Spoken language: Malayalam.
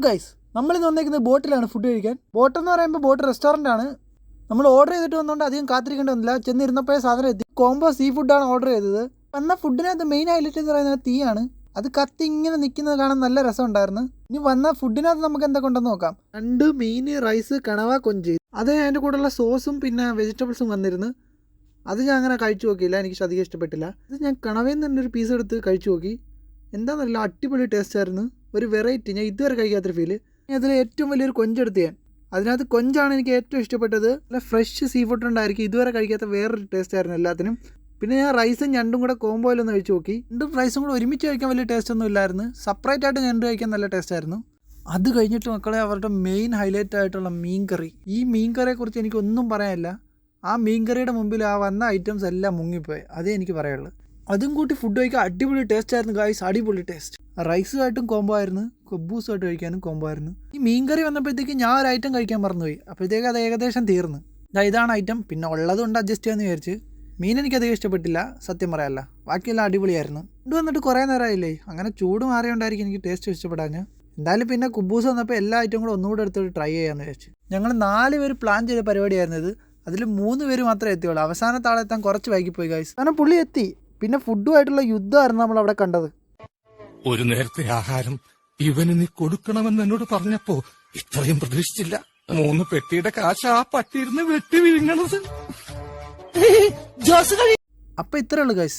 ഗൈസ്, നമ്മളിന്ന് വന്നേക്കുന്നത് ബോട്ടിലാണ് ഫുഡ് കഴിക്കാൻ. ബോട്ട് എന്ന് പറയുമ്പോൾ ബോട്ട് റെസ്റ്റോറൻ്റ് ആണ്. നമ്മൾ ഓർഡർ ചെയ്തിട്ട് വന്നുകൊണ്ട് അധികം കാത്തിരിക്കേണ്ടി വന്നില്ല. ചെന്നിരുന്നപ്പോഴേ സാധനം എത്തി. കോംബോ സീ ഫുഡാണ് ഓർഡർ ചെയ്തത്. വന്ന ഫുഡിനകത്ത് മെയിൻ ഹൈലൈറ്റ് എന്ന് പറയുന്നത് തീയാണ്. അത് കത്തി ഇങ്ങനെ നിൽക്കുന്നത് കാണാൻ നല്ല രസമുണ്ടായിരുന്നു. ഇനി വന്ന ഫുഡിനകത്ത് നമുക്ക് എന്തൊക്കെ ഉണ്ടെന്ന് നോക്കാം. 2 മീൻ, റൈസ്, കണവ, കൊഞ്ച്. അത് അതിൻ്റെ കൂടെയുള്ള സോസും പിന്നെ വെജിറ്റബിൾസും വന്നിരുന്നു. അത് ഞാൻ അങ്ങനെ കഴിച്ചു നോക്കിയില്ല, എനിക്ക് അധികം ഇഷ്ടപ്പെട്ടില്ല. അത് ഞാൻ കണവയിൽ നിന്ന് തന്നെ ഒരു പീസ് എടുത്ത് കഴിച്ചു നോക്കി. എന്താണെന്നറിയില്ല, അടിപൊളി ടേസ്റ്റ് ആയിരുന്നു. ഒരു വെറൈറ്റി, ഞാൻ ഇതുവരെ കഴിക്കാത്തൊരു ഫീല്. അതിൽ ഏറ്റവും വലിയൊരു കൊഞ്ചെടുത്ത് ഞാൻ. അതിനകത്ത് കൊഞ്ചാണ് എനിക്ക് ഏറ്റവും ഇഷ്ടപ്പെട്ടത്. നല്ല ഫ്രഷ് സീ ഫുഡ് ഉണ്ടായിരിക്കും. ഇതുവരെ കഴിക്കാത്ത വേറൊരു ടേസ്റ്റ് ആയിരുന്നു എല്ലാത്തിനും. പിന്നെ ഞാൻ റൈസും ഞണ്ടും കൂടെ കോംബോയിലൊന്ന് കഴിച്ച് നോക്കി. രണ്ടും റൈസും കൂടെ ഒരുമിച്ച് കഴിക്കാൻ വലിയ ടേസ്റ്റ് ഒന്നും ഇല്ലായിരുന്നു. സെപ്പറേറ്റ് ആയിട്ട് ഞണ്ട് കഴിക്കാൻ നല്ല ടേസ്റ്റ് ആയിരുന്നു. അത് കഴിഞ്ഞിട്ട് മക്കളെ, അവരുടെ മെയിൻ ഹൈലൈറ്റ് ആയിട്ടുള്ള മീൻകറി. ഈ മീൻകറിയെക്കുറിച്ച് എനിക്കൊന്നും പറയാനില്ല. ആ മീൻകറിയുടെ മുമ്പിൽ ആ വന്ന ഐറ്റംസ് എല്ലാം മുങ്ങിപ്പോയി. അതേ എനിക്ക് പറയുള്ളൂ. അതും കൂട്ടി ഫുഡ് കഴിക്കാൻ അടിപൊളി ടേസ്റ്റ് ആയിരുന്നു ഗായ്സ്, അടിപൊളി ടേസ്റ്റ്. റൈസുമായിട്ടും കോംബോ ആയിരുന്നു, കബൂസുമായിട്ട് കഴിക്കാനും കോംബോ ആയിരുന്നു. ഈ മീൻകറി വന്നപ്പോഴത്തേക്ക് ഞാൻ ഒരു ഐറ്റം കഴിക്കാൻ മറന്നുപോയി. അപ്പോഴത്തേക്ക് അത് ഏകദേശം തീർന്നു. ഇതാണ് ഐറ്റം. പിന്നെ ഉള്ളതുകൊണ്ട് അഡ്ജസ്റ്റ് ചെയ്യാമെന്ന് വിചാരിച്ച്. മീൻ എനിക്കധികം ഇഷ്ടപ്പെട്ടില്ല, സത്യം പറയാമല്ല. ബാക്കിയെല്ലാം അടിപൊളിയായിരുന്നു. ഇത് വന്നിട്ട് കുറേ നേരമായില്ലേ, അങ്ങനെ ചൂട് മാറിയോണ്ടായിരിക്കും എനിക്ക് ടേസ്റ്റ് ഇഷ്ടപ്പെടാൻ. എന്തായാലും പിന്നെ കുബൂസ് വന്നപ്പോൾ എല്ലാ ഐറ്റം കൂടെ ഒന്നുകൂടെ എടുത്തിട്ട് ട്രൈ ചെയ്യാമെന്ന് വിചാരിച്ചു. ഞങ്ങൾ 4 പേര് പ്ലാൻ ചെയ്ത പരിപാടിയായിരുന്നു ഇത്. അതിൽ 3 പേര് മാത്രമേ എത്തിയുള്ളൂ. അവസാനത്തെ ആളെത്താൻ കുറച്ച് വൈകിപ്പോയി ഗൈസ്. കാരണം പുള്ളി എത്തി. പിന്നെ ഫുഡുമായിട്ടുള്ള യുദ്ധമായിരുന്നു നമ്മൾ അവിടെ കണ്ടത്. ഒരു നേരത്തെ ആഹാരം ഇവന് നീ കൊടുക്കണമെന്ന് എന്നോട് പറഞ്ഞപ്പോ ഇത്രയും പ്രതീക്ഷിച്ചില്ല. 3 പെട്ടിയുടെ കാശ് ആ പട്ടിയിരുന്ന് വെട്ടി വിഴുങ്ങണത്. അപ്പൊ ഇത്രേ ഉള്ളൂ ഗൈസ്.